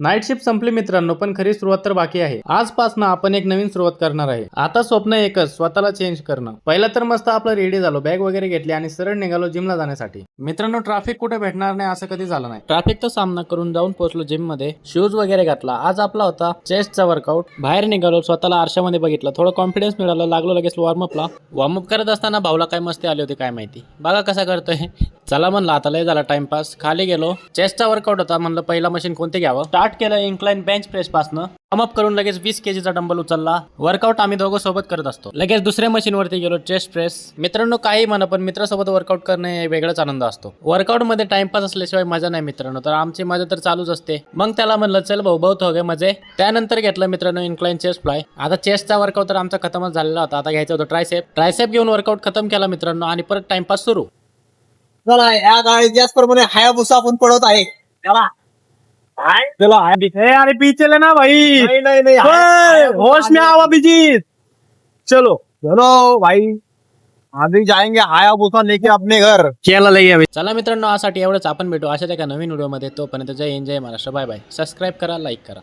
Night shift संपली मित्रांनो, पण खरी सुरुवात तर बाकी आहे. आजपासून आपण एक नवीन सुरुवात करणार आहे. आता स्वप्न एकच, स्वतःला चेंज करणं. पहिला तर मस्त आपलं रेडी झालो, बॅग वगैरे घेतली आणि सरळ निघालो जिमला जाण्यासाठी. मित्रांनो, ट्रॅफिक कुठे भेटणार नाही असं कधी झालं नाही. ट्रॅफिकचा सामना करून जाऊन पोहोचलो जिम मध्ये. शूज वगैरे घातला. आज आपला होता चेस्टचा वर्कआउट. बाहेर निघालो, स्वतःला आरशामध्ये बघितलं, थोडं कॉन्फिडन्स मिळालं. लागलो लगेच वॉर्मअपला. वॉर्मअप करत असताना भाऊला काय मस्ती आली होती काय माहिती. बघा कसा करतोय. चला म्हणलं आता लय झाला टाइमपास. खाली गेलो. चेस्टचा वर्कआउट होता, म्हणलं पहिला मशीन कोणते घ्यावं. स्टार्ट केलं इन्क्लाइन बेंच प्रेस पासनं. वॉर्मअप करून लगेच 20 kg चा डंबल उचलला. वर्कआउट आम्ही दोघं सोबत करत असतो. लगेच दुसऱ्या मशीन वरती गेलो, चेस्ट प्रेस. मित्रांनो काही म्हणा, पण मित्रासोबत वर्कआउट करणे वेगळाच आनंद असतो. वर्कआउट मध्ये टाइमपास असल्याशिवाय मजा नाही मित्रांनो. तर आमची मजा तर चालूच असते. मग त्याला म्हणलं चल भाऊ बहुत हो गए मजे. त्यानंतर घेतलं मित्रांनो इन्क्लाइन चेस्ट फ्लाय. आता चेस्टचा वर्कआउट तर आमचा खतमच झालेला होता. आता घ्यायचं होतं ट्रायसेप घेऊन वर्कआउट खतम केला मित्रांनो आणि परत टाइमपास सुरू. चला या गाडी त्याचप्रमाणे हायाबुसा आपण पडवत आहे. चला चलो अरे पीछे लेना भाई। नहीं ओए, होश में आओ अभिजीत। चलो चलो भाई अभी जाएंगे हायाबुसा लेके अपने घर. केला लई अभी. चला मित्रांनो, आजसाठी एवढंच. आपण भेटू अशाच एका नवीन व्हिडिओमध्ये. तोपर्यंत Jai Hind, Jai Maharashtra. Bye bye. Subscribe करा, लाईक करा.